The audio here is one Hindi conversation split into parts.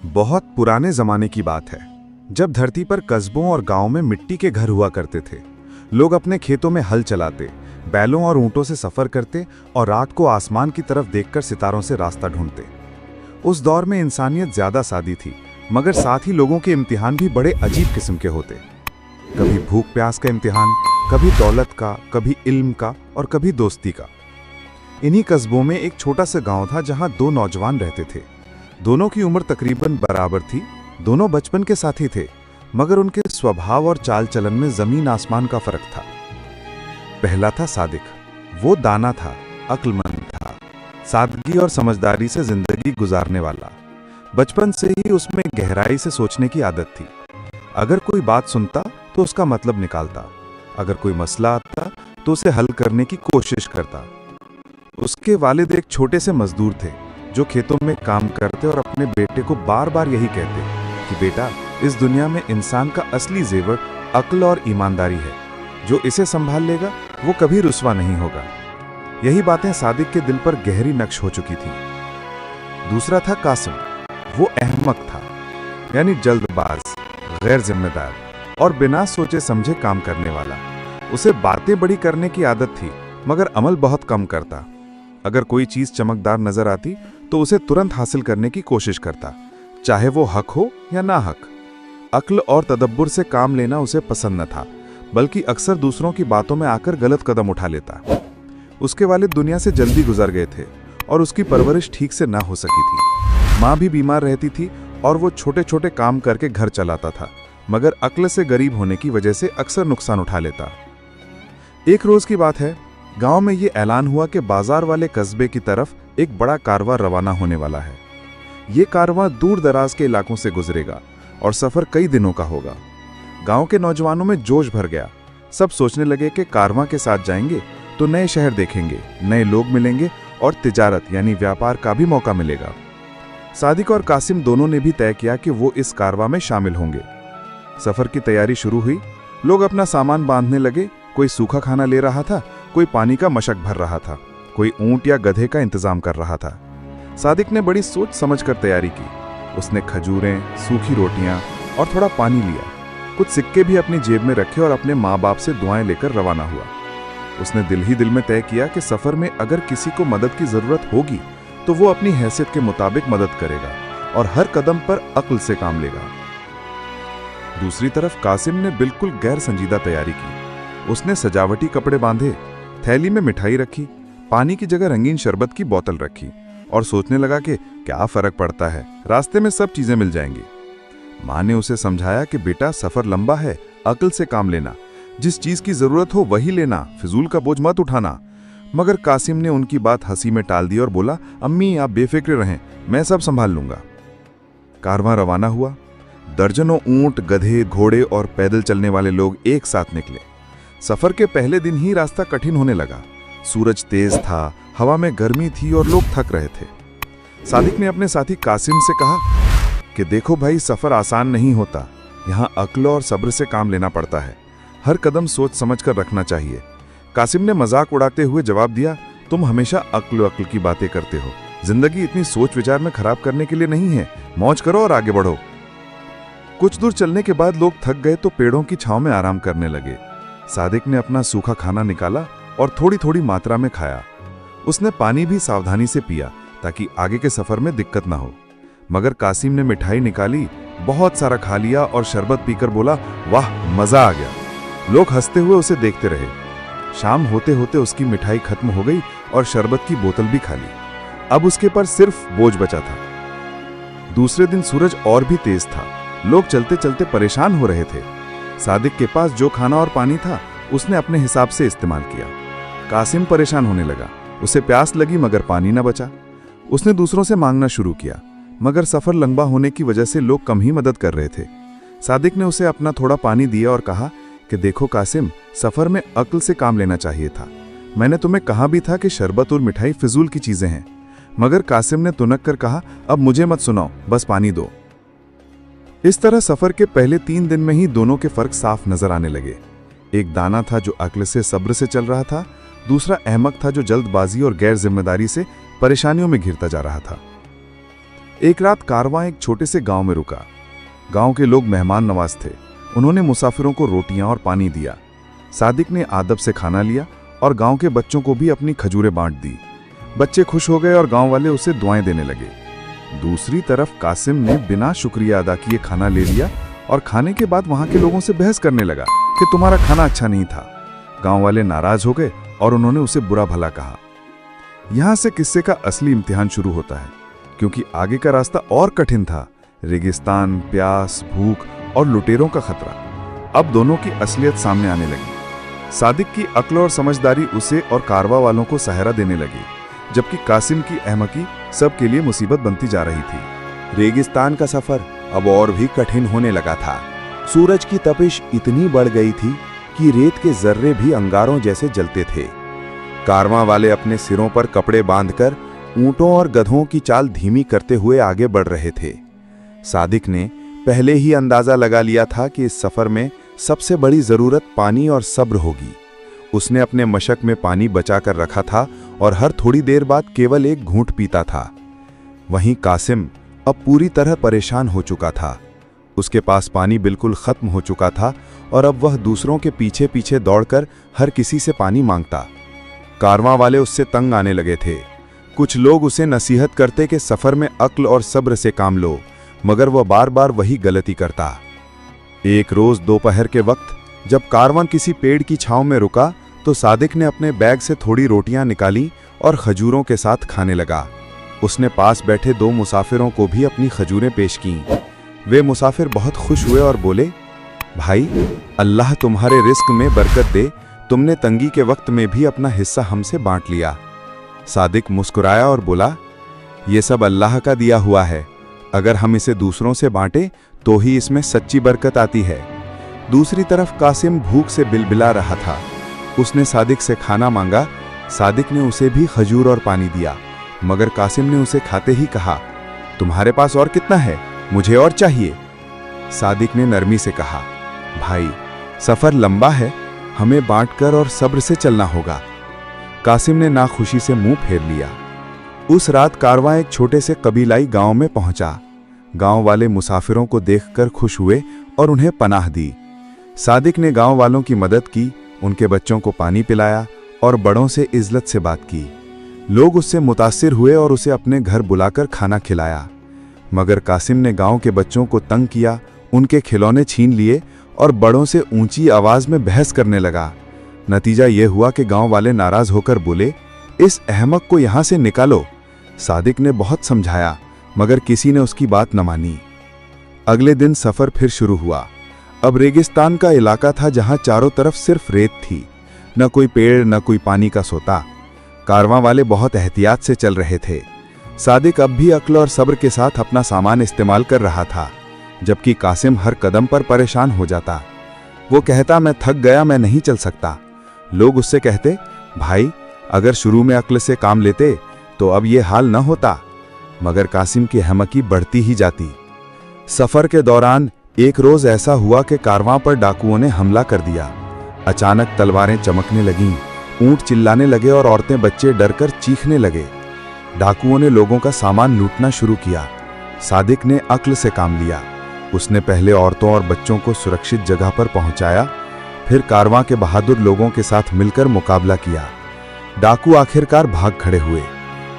बहुत पुराने जमाने की बात है, जब धरती पर कस्बों और गांवों में मिट्टी के घर हुआ करते थे। लोग अपने खेतों में हल चलाते, बैलों और ऊंटों से सफर करते और रात को आसमान की तरफ देखकर सितारों से रास्ता ढूंढते। उस दौर में इंसानियत ज्यादा सादी थी, मगर साथ ही लोगों के इम्तिहान भी बड़े अजीब किस्म के होते। कभी भूख प्यास का इम्तिहान, कभी दौलत का, कभी इल्म का और कभी दोस्ती का। इन्हीं कस्बों में एक छोटा सा गांव था जहां दो नौजवान रहते थे। दोनों की उम्र तकरीबन बराबर थी, दोनों बचपन के साथी थे, मगर उनके स्वभाव और चाल चलन में जमीन आसमान का फर्क था। पहला था सादिक। वो दाना था, अक्लमंद था, सादगी और समझदारी से जिंदगी गुजारने वाला। बचपन से ही उसमें गहराई से सोचने की आदत थी। अगर कोई बात सुनता तो उसका मतलब निकालता, अगर कोई मसला आता तो उसे हल करने की कोशिश करता। उसके वालिद एक छोटे से मजदूर थे जो खेतों में काम करते और अपने बेटे को बार बार यही कहते कि बेटा, इस दुनिया में इंसान का असली जेवर अक्ल और ईमानदारी है। जो इसे संभाल लेगा वो कभी रुस्वा नहीं होगा। यही बातें सादिक के दिल पर गहरी नक्श हो चुकी थी। दूसरा था कासिम। वो अहमक था, यानी जल्दबाज, गैर जिम्मेदार और बिना सोचे समझे काम करने वाला। उसे बातें बड़ी करने की आदत थी, मगर अमल बहुत कम करता। अगर कोई चीज चमकदार नजर आती तो उसे तुरंत हासिल करने की कोशिश करता, चाहे वो हक हो या ना हक। अक्ल और तदब्बुर से काम लेना उसे पसंद न था, बल्कि अक्सर दूसरों की बातों में आकर गलत कदम उठा लेता। उसके वालिद दुनिया से जल्दी गुजर गए थे और उसकी परवरिश ठीक से ना हो सकी थी। माँ भी बीमार रहती थी और वो छोटे छोटे काम करके घर चलाता था, मगर अक्ल से गरीब होने की वजह से अक्सर नुकसान उठा लेता। एक रोज की बात है, गांव में ये ऐलान हुआ कि बाजार वाले कस्बे की तरफ एक बड़ा कारवां रवाना होने वाला है। ये कारवां दूर दराज के इलाकों से गुजरेगा और सफर कई दिनों का होगा। गांव के नौजवानों में जोश भर गया। सब सोचने लगे कि कारवां के साथ जाएंगे तो नए शहर देखेंगे, नए लोग मिलेंगे और तिजारत यानी व्यापार का भी मौका मिलेगा। सादिक और कासिम दोनों ने भी तय किया कि वो इस कारवां में शामिल होंगे। सफर की तैयारी शुरू हुई। लोग अपना सामान बांधने लगे। कोई सूखा खाना ले रहा था, कोई पानी का मशक भर रहा था, कोई ऊंट या गधे का इंतजाम कर रहा था। सादिक ने बड़ी सोच समझकर तैयारी की। उसने खजूरें, सूखी रोटियां और थोड़ा पानी लिया। कुछ सिक्के भी अपनी जेब में रखे और अपने माँ बाप से दुआएं लेकर रवाना हुआ। उसने दिल ही दिल में तय किया कि सफर में अगर किसी को मदद की जरूरत होगी तो वो अपनी हैसियत के मुताबिक मदद करेगा और हर कदम पर अक्ल से काम लेगा। दूसरी तरफ कासिम ने बिल्कुल गैर संजीदा तैयारी की। उसने सजावटी कपड़े बांधे, थैली में मिठाई रखी, पानी की जगह रंगीन शरबत की बोतल रखी और सोचने लगा कि क्या फर्क पड़ता है, रास्ते में सब चीजें मिल जाएंगी। माँ ने उसे समझाया कि बेटा, सफर लंबा है, अक्ल से काम लेना, जिस चीज की जरूरत हो वही लेना, फिजूल का बोझ मत उठाना। मगर कासिम ने उनकी बात हंसी में टाल दी और बोला, अम्मी आप बेफिक्र रहें, मैं सब संभाल लूंगा। कारवां रवाना हुआ। दर्जनों ऊंट, गधे, घोड़े और पैदल चलने वाले लोग एक साथ निकले। सफर के पहले दिन ही रास्ता कठिन होने लगा। सूरज तेज था, हवा में गर्मी थी और लोग थक रहे थे। सादिक ने अपने साथी कासिम से कहा कि देखो भाई, सफर आसान नहीं होता। यहाँ अक्ल और सब्र से काम लेना पड़ता है। हर कदम सोच समझ कर रखना चाहिए। कासिम ने मजाक उड़ाते हुए जवाब दिया, तुम हमेशा अक्ल की बातें करते हो। जिंदगी इतनी सोच विचार में खराब करने के लिए नहीं है। मौज करो और आगे बढ़ो। कुछ दूर चलने के बाद लोग थक गए तो पेड़ों की छांव में आराम करने लगे। सादिक ने अपना सूखा खाना निकाला और थोड़ी थोड़ी मात्रा में खाया। उसने पानी भी सावधानी से पिया ताकि आगे के सफर में दिक्कत ना हो। मगर कासिम ने मिठाई निकाली, बहुत सारा खा लिया और शरबत पीकर बोला, वाह, मजा आ गया। लोग हंसते हुए उसे देखते रहे। शाम होते होते उसकी मिठाई खत्म हो गई और शरबत की बोतल भी खाली। अब उसके पर सिर्फ बोझ बचा था। दूसरे दिन सूरज और भी तेज था। लोग चलते चलते परेशान हो रहे थे। सादिक के पास जो खाना और पानी था उसने अपने हिसाब से इस्तेमाल किया। कासिम परेशान होने लगा। उसे प्यास लगी मगर पानी न बचा। उसने दूसरों से मांगना शुरू किया, मगर सफर लंबा होने की वजह से लोग कम ही मदद कर रहे थे। सादिक ने उसे अपना थोड़ा पानी दिया और कहा कि देखो कासिम, सफर में अक्ल से काम लेना चाहिए था। मैंने तुम्हें कहा भी था कि शरबत और मिठाई फिजूल की चीजें हैं। मगर कासिम ने तुनक कर कहा, अब मुझे मत सुनाओ, बस पानी दो। इस तरह सफर के पहले 3 दिन में ही दोनों के फर्क साफ नजर आने लगे। एक दाना था जो अक्ल से सब्र से चल रहा था, दूसरा अहमक था जो जल्दबाजी और गैर जिम्मेदारी से परेशानियों में घिरता जा रहा था। एक रात कारवां एक छोटे से गांव में रुका। गांव के लोग मेहमान नवाज थे। उन्होंने मुसाफिरों को रोटियां और पानी दिया। सादिक ने आदब से खाना लिया और गांव के बच्चों को भी अपनी खजूरें बांट दी। बच्चे खुश हो गए और गांव वाले उसे दुआएं देने लगे। दूसरी तरफ कासिम ने बिना शुक्रिया अदा किए खाना ले लिया और खाने के बाद वहां के लोगों से बहस करने लगा कि तुम्हारा खाना अच्छा नहीं था। गांव वाले नाराज हो गए और उन्होंने उसे बुरा भला कहा। यहां से किस्से का असली इम्तिहान शुरू होता है, क्योंकि आगे का रास्ता और कठिन था। रेगिस्तान, प्यास, भूख और लुटेरों का खतरा। अब दोनों की असलियत सामने आने लगी। सादिक की अक्ल और समझदारी उसे और कारवा वालों को सहारा देने लगी, जबकि कासिम की अहमकी सबके लिए मुसीबत बनती जा रही थी। रेगिस्तान का सफर अब और भी कठिन होने लगा था। सूरज की तपिश इतनी बढ़ गई थी कि रेत के जर्रे भी अंगारों जैसे जलते थे। कारवां वाले अपने सिरों पर कपड़े बांधकर ऊंटों और गधों की चाल धीमी करते हुए आगे बढ़ रहे थे। सादिक ने पहले ही अंदाजा लगा लिया था कि इस सफर में सबसे बड़ी जरूरत पानी और सब्र होगी। उसने अपने मशक में पानी बचा कर रखा था और हर थोड़ी देर बाद केवल एक घूंट पीता था। वहीं कासिम अब पूरी तरह परेशान हो चुका था। उसके पास पानी बिल्कुल खत्म हो चुका था और अब वह दूसरों के पीछे पीछे दौड़कर हर किसी से पानी मांगता। कारवां वाले उससे तंग आने लगे थे। कुछ लोग उसे नसीहत करते कि सफर में अक्ल और सब्र से काम लो, मगर वह बार बार वही गलती करता। एक रोज दोपहर के वक्त जब कारवां किसी पेड़ की छांव में रुका तो सादिक ने अपने बैग से थोड़ी रोटियां निकाली और खजूरों के साथ खाने लगा। उसने पास बैठे दो मुसाफिरों को भी अपनी खजूरें पेश कीं। वे मुसाफिर बहुत खुश हुए और बोले, भाई, अल्लाह तुम्हारे रिस्क में बरकत दे, तुमने तंगी के वक्त में भी अपना हिस्सा हमसे बांट लिया। सादिक मुस्कुराया और बोला, ये सब अल्लाह का दिया हुआ है। अगर हम इसे दूसरों से बांटे तो ही इसमें सच्ची बरकत आती है। दूसरी तरफ कासिम भूख से बिलबिला रहा था। उसने सादिक से खाना मांगा। सादिक ने उसे भी खजूर और पानी दिया, मगर कासिम ने उसे खाते ही कहा, तुम्हारे पास और कितना है, मुझे और चाहिए। सादिक ने नरमी से कहा, भाई, सफर लंबा है, हमें बांटकर और सब्र से चलना होगा। कासिम ने नाखुशी से मुंह फेर लिया। उस रात कारवां एक छोटे से कबीलाई गांव में पहुंचा। गांव वाले मुसाफिरों को देखकर खुश हुए और उन्हें पनाह दी। सादिक ने गांव वालों की मदद की, उनके बच्चों को पानी पिलाया और बड़ों से इज्जत से बात की। लोग उससे मुतासिर हुए और उसे अपने घर बुलाकर खाना खिलाया। मगर कासिम ने गांव के बच्चों को तंग किया, उनके खिलौने छीन लिए और बड़ों से ऊंची आवाज में बहस करने लगा। नतीजा यह हुआ कि गांव वाले नाराज होकर बोले, इस अहमक को यहां से निकालो। सादिक ने बहुत समझाया, मगर किसी ने उसकी बात न मानी। अगले दिन सफर फिर शुरू हुआ। अब रेगिस्तान का इलाका था जहां चारों तरफ सिर्फ रेत थी, न कोई पेड़ न कोई पानी का सोता। कारवां वाले बहुत एहतियात से चल रहे थे। सादिक अब भी अक्ल और सब्र के साथ अपना सामान इस्तेमाल कर रहा था, जबकि कासिम हर कदम पर परेशान हो जाता। वो कहता, मैं थक गया, मैं नहीं चल सकता। लोग उससे कहते, भाई, अगर शुरू में अक्ल से काम लेते तो अब ये हाल न होता। मगर कासिम की अहमकी बढ़ती ही जाती। सफर के दौरान एक रोज ऐसा हुआ कि कारवां पर डाकुओं ने हमला कर दिया। अचानक तलवारें चमकने लगीं, ऊंट चिल्लाने लगे और औरतें बच्चे डरकर चीखने लगे। डाकुओं ने लोगों का सामान लूटना शुरू किया। सादिक ने अक्ल से काम लिया। उसने पहले औरतों और बच्चों को सुरक्षित जगह पर पहुंचाया, फिर कारवां के बहादुर लोगों के साथ मिलकर मुकाबला किया। डाकू आखिरकार भाग खड़े हुए।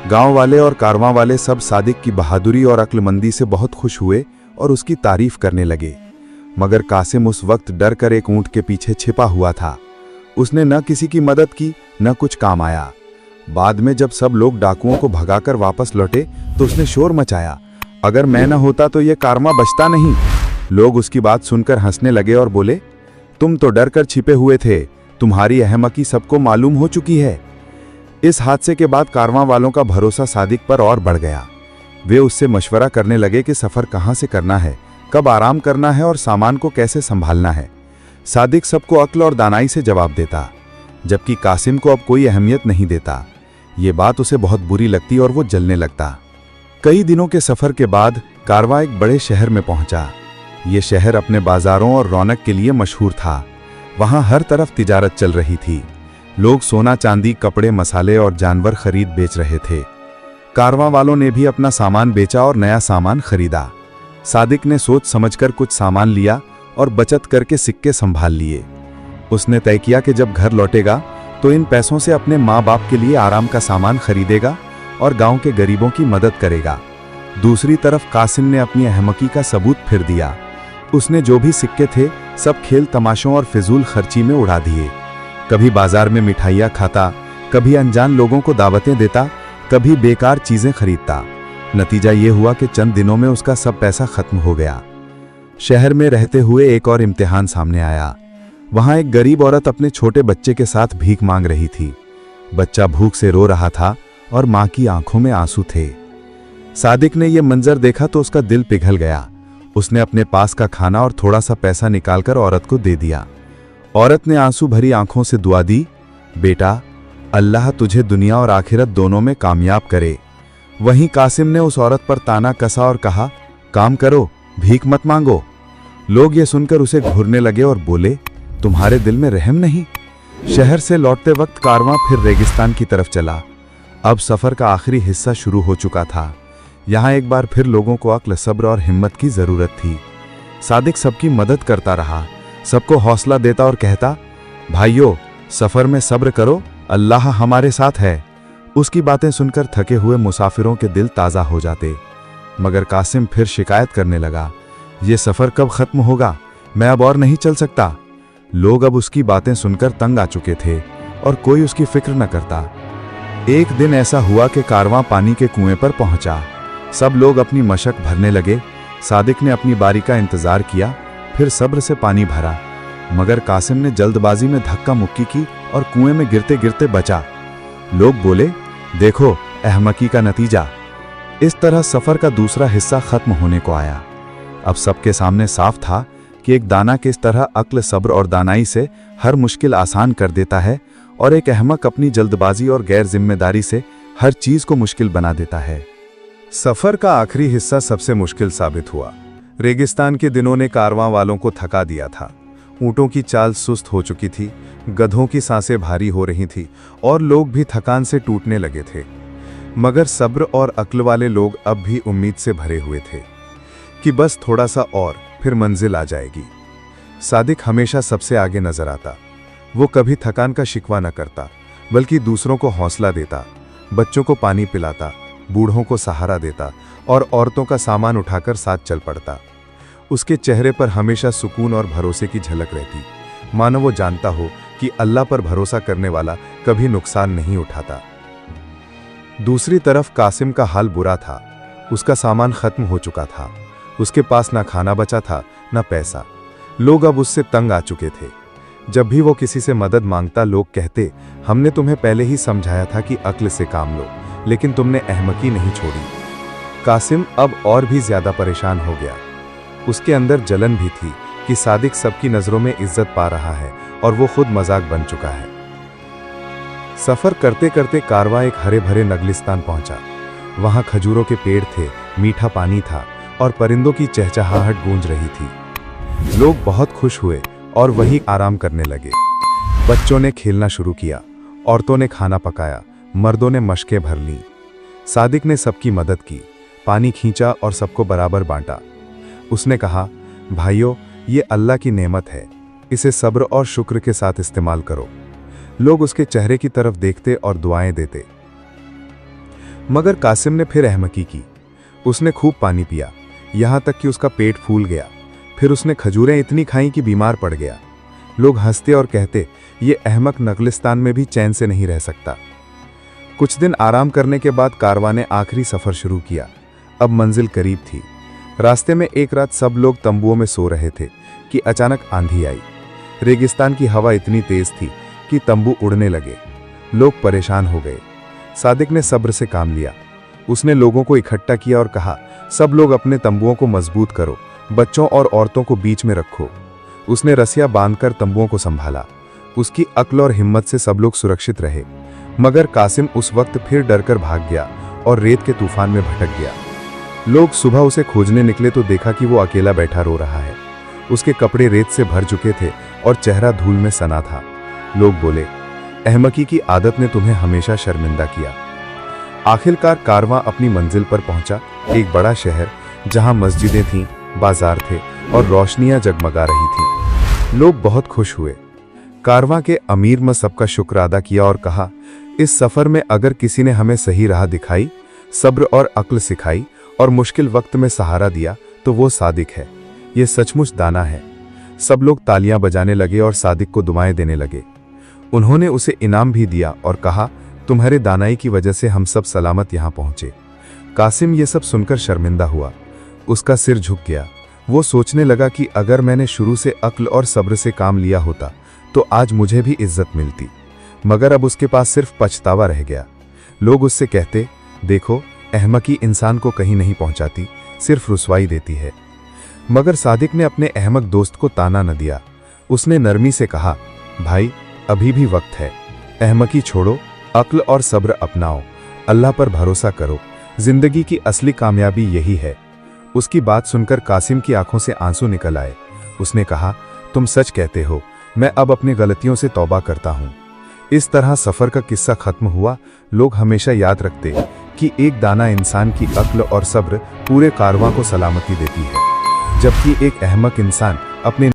गांव वाले और कारवां वाले सब सादिक की बहादुरी और अक्लमंदी से बहुत खुश हुए और उसकी तारीफ करने लगे। मगर कासिम उस वक्त डर कर एक ऊंट के पीछे छिपा हुआ था। उसने न किसी की मदद की, न कुछ काम आया। बाद में जब सब लोग डाकुओं को भगाकर वापस लौटे तो उसने शोर मचाया, अगर मैं न होता तो यह कारवां बचता नहीं। लोग उसकी बात सुनकर हंसने लगे और बोले, तुम तो डर कर छिपे हुए थे, तुम्हारी अहमकी सबको मालूम हो चुकी है। इस हादसे के बाद कारवां वालों का भरोसा सादिक पर और बढ़ गया। वे उससे मशवरा करने लगे कि सफर कहां से करना है, कब आराम करना है और सामान को कैसे संभालना है। सादिक सबको अक्ल और दानाई से जवाब देता, जबकि कासिम को अब कोई अहमियत नहीं देता। ये बात उसे बहुत बुरी लगती और वो जलने लगता। कई दिनों के सफर के बाद कारवां एक बड़े शहर में पहुंचा। ये शहर अपने बाजारों और रौनक के लिए मशहूर था। वहां हर तरफ तिजारत चल रही थी। लोग सोना चांदी, कपड़े, मसाले और जानवर खरीद बेच रहे थे। कारवां वालों ने भी अपना सामान बेचा और नया सामान खरीदा। सादिक ने सोच समझकर कुछ सामान लिया और बचत करके सिक्के संभाल लिए। उसने तय किया कि जब घर लौटेगा तो इन पैसों से अपने माँ बाप के लिए आराम का सामान खरीदेगा और गांव के गरीबों की मदद करेगा। दूसरी तरफ कासिम ने अपनी अहमकी का सबूत फिर दिया। उसने जो भी सिक्के थे सब खेल तमाशों और फिजूल खर्ची में उड़ा दिए। कभी बाजार में मिठाइयाँ खाता, कभी अनजान लोगों को दावतें देता, कभी बेकार चीजें खरीदता। नतीजा ये हुआ कि चंद दिनों में उसका सब पैसा खत्म हो गया। शहर में रहते हुए एक और इम्तिहान सामने आया। वहां एक गरीब औरत अपने छोटे बच्चे के साथ भीख मांग रही थी। बच्चा भूख से रो रहा था और मां की आंखों में आंसू थे। सादिक ने यह मंजर देखा तो उसका दिल पिघल गया। उसने अपने पास का खाना और थोड़ा सा पैसा निकालकर औरत को दे दिया। औरत ने आंसू भरी आंखों से दुआ दी, बेटा, अल्लाह तुझे दुनिया और आखिरत दोनों में कामयाब करे। वहीं कासिम ने उस औरत पर ताना कसा और कहा, काम करो, भीख मत मांगो। लोग ये सुनकर उसे घूरने लगे और बोले, तुम्हारे दिल में रहम नहीं। शहर से लौटते वक्त कारवां फिर रेगिस्तान की तरफ चला। अब सफर का आखिरी हिस्सा शुरू हो चुका था। यहाँ एक बार फिर लोगों को अक्ल, सब्र और हिम्मत की जरूरत थी। सादिक सबकी मदद करता रहा, सबको हौसला देता और कहता, भाइयों, सफर में सब्र करो, अल्लाह हमारे साथ है। उसकी बातें सुनकर थके हुए मुसाफिरों के दिल ताज़ा हो जाते। मगर कासिम फिर शिकायत करने लगा, ये सफ़र कब ख़त्म होगा, मैं अब और नहीं चल सकता। लोग अब उसकी बातें सुनकर तंग आ चुके थे और कोई उसकी फिक्र न करता। एक दिन ऐसा हुआ कि कारवां पानी के कुएं पर पहुंचा। सब लोग अपनी मशक भरने लगे। सादिक ने अपनी बारी का इंतज़ार किया, फिर सब्र से पानी भरा। मगर कासिम ने जल्दबाजी में धक्का मुक्की की और कुएं में गिरते गिरते बचा। लोग बोले, देखो अहमकी का नतीजा। इस तरह सफर का दूसरा हिस्सा खत्म होने को आया। अब सबके सामने साफ था कि एक दाना किस तरह अक्ल, सब्र और दानाई से हर मुश्किल आसान कर देता है और एक अहमक अपनी जल्दबाजी और गैर जिम्मेदारी से हर चीज को मुश्किल बना देता है। सफर का आखिरी हिस्सा सबसे मुश्किल साबित हुआ। रेगिस्तान के दिनों ने कारवां वालों को थका दिया था। ऊँटों की चाल सुस्त हो चुकी थी, गधों की सांसें भारी हो रही थी और लोग भी थकान से टूटने लगे थे। मगर सब्र और अक्ल वाले लोग अब भी उम्मीद से भरे हुए थे कि बस थोड़ा सा और, फिर मंजिल आ जाएगी। सादिक हमेशा सबसे आगे नजर आता। वो कभी थकान का शिकवा न करता, बल्कि दूसरों को हौसला देता, बच्चों को पानी पिलाता, बूढ़ों को सहारा देता और औरतों का सामान उठाकर साथ चल पड़ता। उसके चेहरे पर हमेशा सुकून और भरोसे की झलक रहती, मानो वो जानता हो कि अल्लाह पर भरोसा करने वाला कभी नुकसान नहीं उठाता। दूसरी तरफ कासिम का हाल बुरा था। उसका सामान खत्म हो चुका था। उसके पास ना खाना बचा था, ना पैसा। लोग अब उससे तंग आ चुके थे। जब भी वो किसी से मदद मांगता, लोग कहते, हमने तुम्हें पहले ही समझाया था कि अक्ल से काम लो, लेकिन तुमने अहमकी नहीं छोड़ी। कासिम अब और भी ज्यादा परेशान हो गया। उसके अंदर जलन भी थी कि सादिक सबकी नजरों में इज्जत पा रहा है और वो खुद मजाक बन चुका है। सफर करते करते कारवां एक हरे भरे नगलिस्तान पहुंचा। वहां खजूरों के पेड़ थे, मीठा पानी था और परिंदों की चहचहाहट गूंज रही थी। लोग बहुत खुश हुए और वहीं आराम करने लगे। बच्चों ने खेलना शुरू किया, औरतों ने खाना पकाया, मर्दों ने मशकें भर लीं। सादिक ने सबकी मदद की, पानी खींचा और सबको बराबर बांटा। उसने कहा, भाइयों, ये अल्लाह की नेमत है, इसे सब्र और शुक्र के साथ इस्तेमाल करो। लोग उसके चेहरे की तरफ देखते और दुआएं देते। मगर कासिम ने फिर अहमकी की। उसने खूब पानी पिया, यहां तक कि उसका पेट फूल गया। फिर उसने खजूरें इतनी खाईं कि बीमार पड़ गया। लोग हंसते और कहते, ये अहमक नगलिस्तान में भी चैन से नहीं रह सकता। कुछ दिन आराम करने के बाद कारवां ने आखिरी सफर शुरू किया। अब मंजिल करीब थी। रास्ते में एक रात सब लोग तंबुओं में सो रहे थे कि अचानक आंधी आई। रेगिस्तान की हवा इतनी तेज थी कि तंबू उड़ने लगे। लोग परेशान हो गए। सादिक ने सब्र से काम लिया। उसने लोगों को इकट्ठा किया और कहा, सब लोग अपने तंबुओं को मजबूत करो, बच्चों और औरतों को बीच में रखो। उसने रस्सियां बांधकर तंबुओं को संभाला। उसकी अक्ल और हिम्मत से सब लोग सुरक्षित रहे। मगर कासिम उस वक्त फिर डरकर भाग गया और रेत के तूफान में भटक गया। लोग सुबह उसे खोजने निकले तो देखा कि वो अकेला बैठा रो रहा है। उसके कपड़े रेत से भर चुके थे और चेहरा धूल में सना था। लोग बोले, अहमकी की आदत ने तुम्हें हमेशा शर्मिंदा किया। आखिरकार कारवां अपनी मंजिल पर पहुंचा, एक बड़ा शहर जहां मस्जिदें थीं, बाजार थे और रोशनियां जगमगा रही थीं। लोग बहुत खुश हुए। कारवां के अमीर ने सबका शुक्र अदा किया और कहा, इस सफर में अगर किसी ने हमें सही राह दिखाई, सब्र और अक्ल सिखाई और मुश्किल वक्त में सहारा दिया तो वो सादिक है। ये सचमुच दाना है। सब लोग तालियां बजाने लगे और सादिक को दुआएं देने लगे। उन्होंने उसे इनाम भी दिया और कहा, तुम्हारे दानाई की वजह से हम सब सलामत यहां पहुंचे। कासिम ये सब सुनकर शर्मिंदा हुआ। उसका सिर झुक गया। वो सोचने लगा कि अगर मैंने शुरू से अक्ल और सब्र से काम लिया होता तो आज मुझे भी इज्जत मिलती, मगर अब उसके पास सिर्फ पछतावा रह गया। लोग उससे कहते, देखो, अहमकी इंसान को कहीं नहीं पहुंचाती, सिर्फ रुसवाई देती है। मगर सादिक ने अपने अहमक दोस्त को ताना न दिया। उसने नरमी से कहा, भाई, अभी भी वक्त है। अहमकी छोड़ो, अक्ल और सब्र अपनाओ, अल्लाह पर भरोसा करो। जिंदगी की असली कामयाबी यही है। उसकी बात सुनकर कासिम की आंखों से आंसू निकल आए। उसने कहा, तुम सच कहते हो, मैं अब अपनी गलतियों से तौबा करता हूं। इस तरह सफर का किस्सा खत्म हुआ। लोग हमेशा याद रखते कि एक दाना इंसान की अक्ल और सब्र पूरे कारवां को सलामती देती है, जबकि एक अहमक इंसान अपने